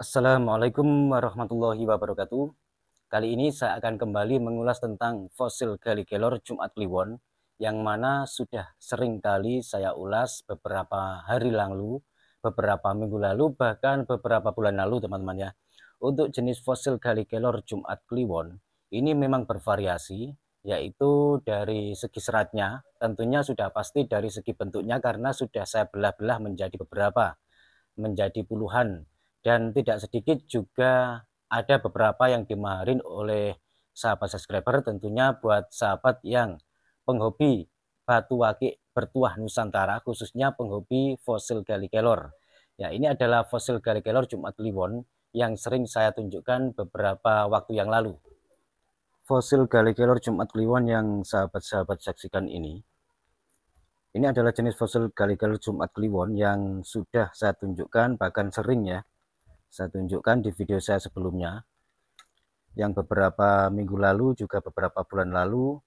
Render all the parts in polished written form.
Assalamualaikum warahmatullahi wabarakatuh. Kali ini saya akan kembali mengulas tentang fosil Gallikelor Jumat Kliwon, yang mana sudah sering kali saya ulas beberapa hari lalu, beberapa minggu lalu, bahkan beberapa bulan lalu teman-teman ya. Untuk jenis fosil Gallikelor Jumat Kliwon, ini memang bervariasi, yaitu dari segi seratnya, tentunya sudah pasti dari segi bentuknya karena sudah saya belah-belah menjadi beberapa, menjadi puluhan, dan tidak sedikit juga ada beberapa yang dimaharin oleh sahabat subscriber, tentunya buat sahabat yang penghobi batu akik bertuah Nusantara, khususnya penghobi fosil Gallikelor. Ya, ini adalah fosil Gallikelor Jumat Kliwon yang sering saya tunjukkan beberapa waktu yang lalu. Fosil Gallikelor Jumat Kliwon yang sahabat-sahabat saksikan ini adalah jenis fosil Gallikelor Jumat Kliwon yang sudah saya tunjukkan, bahkan sering ya saya tunjukkan di video saya sebelumnya, yang beberapa minggu lalu juga beberapa bulan lalu,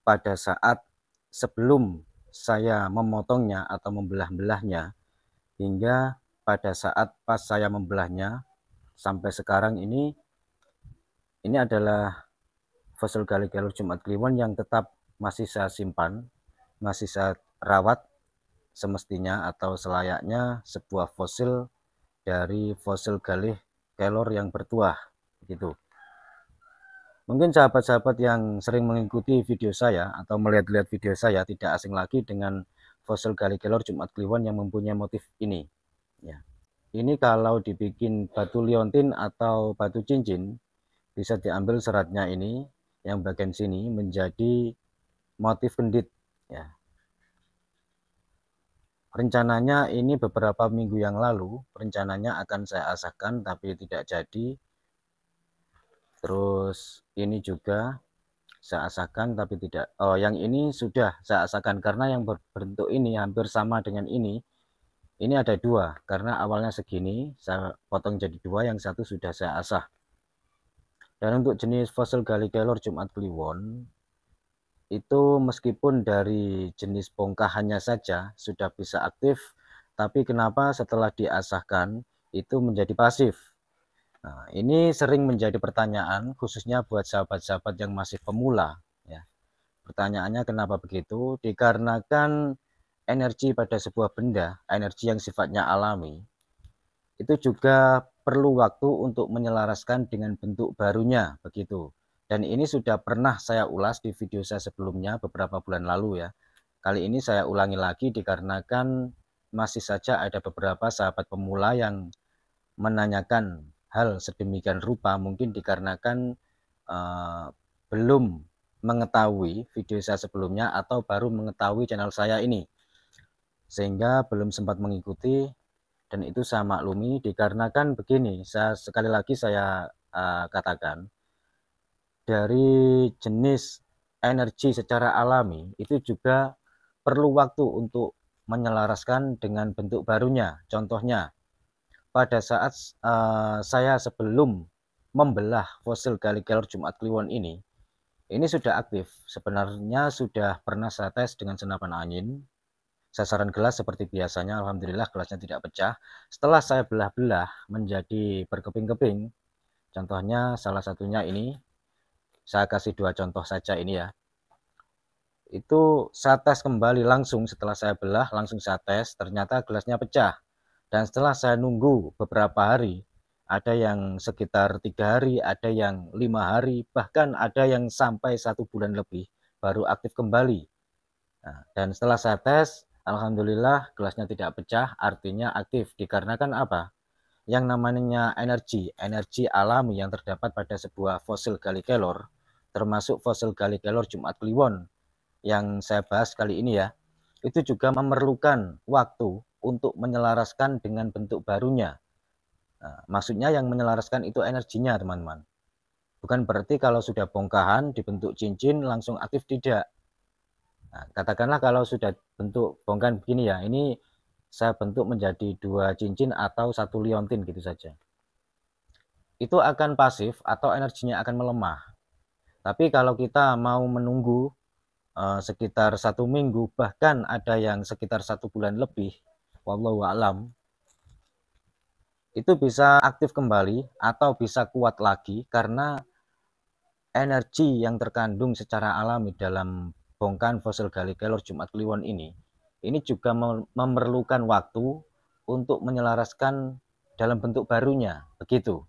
pada saat sebelum saya memotongnya atau membelah-belahnya, hingga pada saat pas saya membelahnya sampai sekarang ini adalah fosil Gallikelor Jumat Kliwon yang tetap masih saya simpan, masih saya rawat semestinya atau selayaknya sebuah fosil dari fosil Gallikelor yang bertuah gitu. Mungkin sahabat-sahabat yang sering mengikuti video saya atau melihat-lihat video saya tidak asing lagi dengan fosil Gallikelor Jumat Kliwon yang mempunyai motif ini. Ya. Ini kalau dibikin batu liontin atau batu cincin, bisa diambil seratnya ini, yang bagian sini menjadi motif kendit. Ya. Rencananya ini beberapa minggu yang lalu, rencananya akan saya asahkan tapi tidak jadi. Terus ini juga saya asahkan tapi tidak, yang ini sudah saya asahkan karena yang berbentuk ini hampir sama dengan ini ada dua, karena awalnya segini saya potong jadi dua, yang satu sudah saya asah. Dan untuk jenis fosil Gallikelor Jumat Kliwon itu meskipun dari jenis bongkahannya saja sudah bisa aktif, tapi kenapa setelah diasahkan itu menjadi pasif? Nah, ini sering menjadi pertanyaan khususnya buat sahabat-sahabat yang masih pemula ya. Pertanyaannya kenapa begitu? Dikarenakan energi pada sebuah benda, energi yang sifatnya alami, itu juga perlu waktu untuk menyelaraskan dengan bentuk barunya begitu. Dan ini sudah pernah saya ulas di video saya sebelumnya beberapa bulan lalu ya. Kali ini saya ulangi lagi dikarenakan masih saja ada beberapa sahabat pemula yang menanyakan hal sedemikian rupa, mungkin dikarenakan belum mengetahui video saya sebelumnya atau baru mengetahui channel saya ini, sehingga belum sempat mengikuti. Dan itu saya maklumi dikarenakan begini, sekali lagi saya katakan, dari jenis energi secara alami itu juga perlu waktu untuk menyelaraskan dengan bentuk barunya. Contohnya pada saat saya sebelum membelah fosil Gallikelor Jumat Kliwon ini sudah aktif. Sebenarnya sudah pernah saya tes dengan senapan angin, sasaran gelas seperti biasanya, alhamdulillah gelasnya tidak pecah. Setelah saya belah-belah menjadi berkeping-keping, contohnya salah satunya ini, saya kasih dua contoh saja ini ya. Itu saya tes kembali langsung setelah saya belah, langsung saya tes, ternyata gelasnya pecah. Dan setelah saya nunggu beberapa hari, ada yang sekitar 3 hari, ada yang 5 hari, bahkan ada yang sampai 1 bulan lebih baru aktif kembali. Nah, dan setelah saya tes, alhamdulillah gelasnya tidak pecah, artinya aktif. Dikarenakan apa? Yang namanya energi alami yang terdapat pada sebuah fosil Gallikelor, termasuk fosil Gallikelor Jumat Kliwon yang saya bahas kali ini ya, itu juga memerlukan waktu untuk menyelaraskan dengan bentuk barunya. Nah, maksudnya yang menyelaraskan itu energinya teman-teman. Bukan berarti kalau sudah bongkahan dibentuk cincin langsung aktif, tidak. Nah, katakanlah kalau sudah bentuk bongkahan begini ya, ini saya bentuk menjadi 2 cincin atau 1 liontin gitu saja. Itu akan pasif atau energinya akan melemah. Tapi kalau kita mau menunggu sekitar 1 minggu, bahkan ada yang sekitar 1 bulan lebih, wallahu alam, itu bisa aktif kembali atau bisa kuat lagi karena energi yang terkandung secara alami dalam bongkahan fosil Gali Kelor Jumat Kliwon ini juga memerlukan waktu untuk menyelaraskan dalam bentuk barunya, begitu.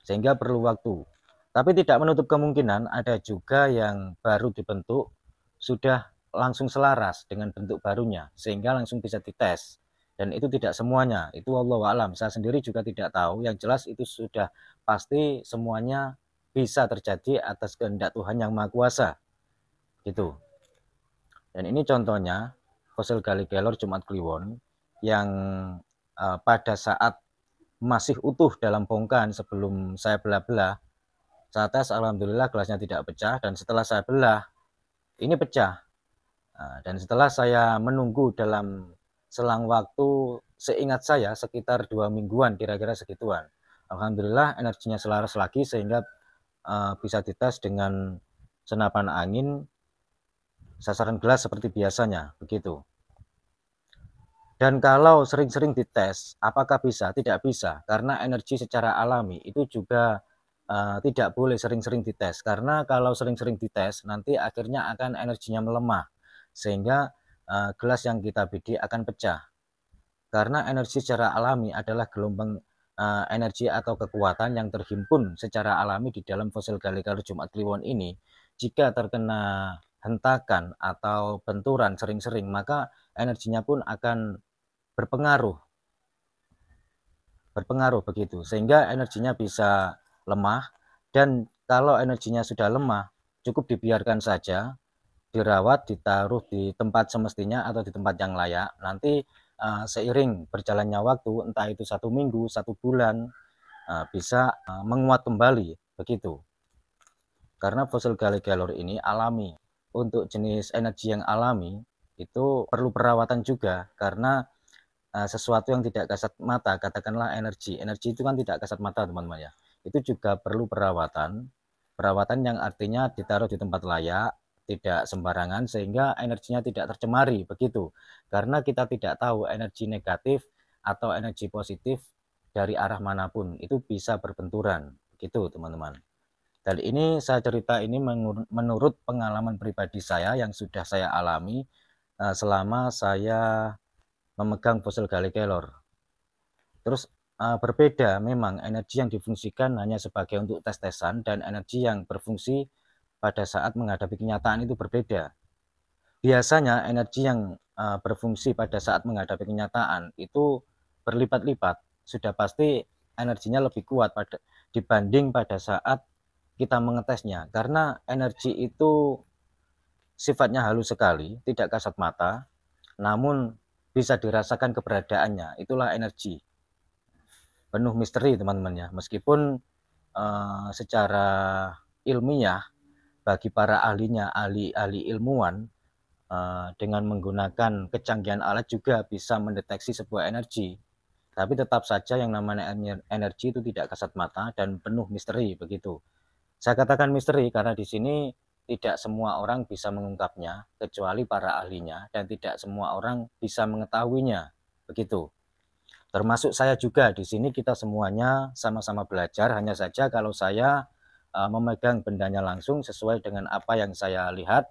Sehingga perlu waktu. Tapi tidak menutup kemungkinan ada juga yang baru dibentuk sudah langsung selaras dengan bentuk barunya sehingga langsung bisa dites. Dan itu tidak semuanya, itu wallahu alam. Saya sendiri juga tidak tahu. Yang jelas itu sudah pasti semuanya bisa terjadi atas kehendak Tuhan yang Maha Kuasa. Gitu. Dan ini contohnya fosil Gali Kelor Jumat Kliwon yang pada saat masih utuh dalam bongkahan sebelum saya belah-belah, saya tes, alhamdulillah gelasnya tidak pecah, dan setelah saya belah ini pecah. Dan setelah saya menunggu dalam selang waktu, seingat saya sekitar 2 mingguan, kira-kira segituan, alhamdulillah energinya selaras lagi sehingga bisa dites dengan senapan angin sasaran gelas seperti biasanya, begitu. Dan kalau sering-sering dites, apakah bisa? Tidak bisa, karena energi secara alami itu juga tidak boleh sering-sering dites, karena kalau sering-sering dites, nanti akhirnya akan energinya melemah, sehingga gelas yang kita bidik akan pecah. Karena energi secara alami adalah gelombang energi atau kekuatan yang terhimpun secara alami di dalam fosil Gali Kelor Jumat Kliwon ini. Jika terkena hentakan atau benturan sering-sering, maka energinya pun akan berpengaruh begitu, sehingga energinya bisa lemah. Dan kalau energinya sudah lemah, cukup dibiarkan saja, dirawat, ditaruh di tempat semestinya atau di tempat yang layak. Nanti seiring berjalannya waktu, entah itu 1 minggu, 1 bulan, bisa menguat kembali begitu. Karena fosil Gali Kelor ini alami. Untuk jenis energi yang alami itu perlu perawatan juga, karena sesuatu yang tidak kasat mata, katakanlah energi itu kan tidak kasat mata teman-teman ya, itu juga perlu perawatan yang artinya ditaruh di tempat layak, tidak sembarangan, sehingga energinya tidak tercemari begitu, karena kita tidak tahu energi negatif atau energi positif dari arah manapun itu bisa berbenturan begitu teman-teman. Dan ini saya cerita ini menurut pengalaman pribadi saya yang sudah saya alami selama saya memegang fosil Gali Kelor. Terus berbeda memang energi yang difungsikan hanya sebagai untuk tes-tesan dan energi yang berfungsi pada saat menghadapi kenyataan itu berbeda. Biasanya energi yang berfungsi pada saat menghadapi kenyataan itu berlipat-lipat. Sudah pasti energinya lebih kuat dibanding pada saat kita mengetesnya. Karena energi itu sifatnya halus sekali, tidak kasat mata, namun bisa dirasakan keberadaannya. Itulah energi. Penuh misteri teman-teman ya. Meskipun secara ilmiah bagi para ahlinya, ahli ilmuwan, dengan menggunakan kecanggihan alat juga bisa mendeteksi sebuah energi. Tapi tetap saja yang namanya energi itu tidak kasat mata dan penuh misteri begitu. Saya katakan misteri karena di sini tidak semua orang bisa mengungkapnya kecuali para ahlinya, dan tidak semua orang bisa mengetahuinya begitu. Termasuk saya juga. Di sini kita semuanya sama-sama belajar, hanya saja kalau saya memegang bendanya langsung sesuai dengan apa yang saya lihat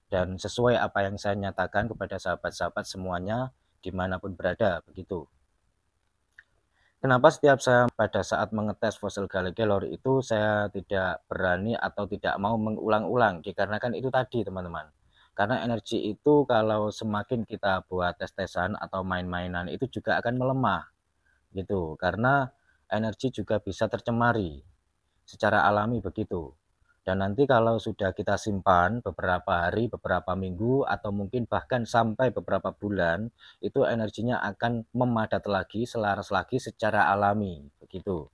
dan sesuai apa yang saya nyatakan kepada sahabat-sahabat semuanya dimanapun berada begitu. Kenapa setiap saya pada saat mengetes fosil Gali Kelor itu saya tidak berani atau tidak mau mengulang-ulang, dikarenakan itu tadi teman-teman. Karena energi itu kalau semakin kita buat tes-tesan atau main-mainan itu juga akan melemah gitu, karena energi juga bisa tercemari secara alami begitu. Dan nanti kalau sudah kita simpan beberapa hari, beberapa minggu, atau mungkin bahkan sampai beberapa bulan, itu energinya akan memadat lagi, selaras lagi secara alami begitu.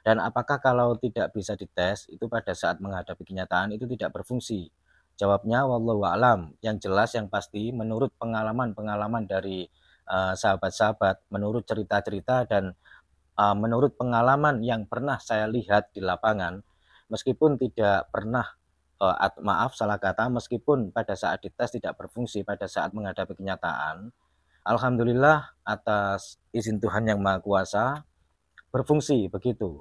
Dan apakah kalau tidak bisa dites itu pada saat menghadapi kenyataan itu tidak berfungsi? Jawabnya wallahu alam. Yang jelas yang pasti menurut pengalaman-pengalaman dari sahabat-sahabat, menurut cerita-cerita dan menurut pengalaman yang pernah saya lihat di lapangan, meskipun tidak pernah maaf salah kata, meskipun pada saat dites tidak berfungsi pada saat menghadapi kenyataan, alhamdulillah atas izin Tuhan yang Maha Kuasa, berfungsi begitu.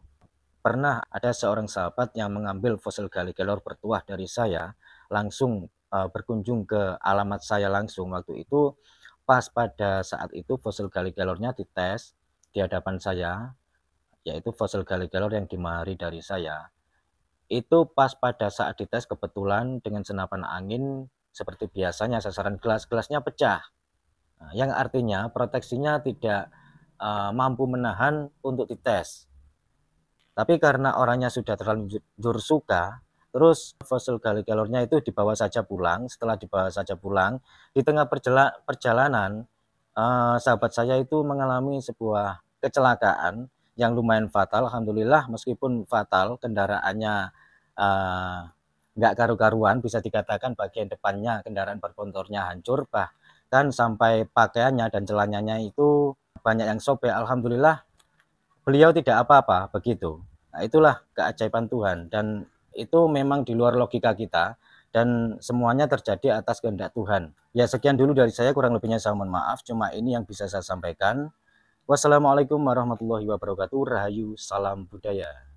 Pernah ada seorang sahabat yang mengambil fosil gali kelor bertuah dari saya, langsung berkunjung ke alamat saya langsung. Waktu itu pas pada saat itu fosil gali kelornya dites di hadapan saya, yaitu fosil gali kelor yang dimahari dari saya. Itu pas pada saat dites kebetulan dengan senapan angin seperti biasanya sasaran gelas-gelasnya pecah. Nah, yang artinya proteksinya tidak mampu menahan untuk dites. Tapi karena orangnya sudah terlanjur suka, terus fosil gali kelornya itu dibawa saja pulang. Setelah dibawa saja pulang, di tengah perjalanan, sahabat saya itu mengalami sebuah kecelakaan yang lumayan fatal. Alhamdulillah meskipun fatal, kendaraannya nggak karu-karuan, bisa dikatakan bagian depannya kendaraan bermotornya hancur, bahkan sampai pakaiannya dan celananya itu banyak yang sobek. Alhamdulillah beliau tidak apa-apa begitu. Nah, itulah keajaiban Tuhan dan itu memang di luar logika kita dan semuanya terjadi atas kehendak Tuhan. Ya sekian dulu dari saya, kurang lebihnya saya mohon maaf. Cuma ini yang bisa saya sampaikan. Wassalamualaikum warahmatullahi wabarakatuh. Rahayu, salam budaya.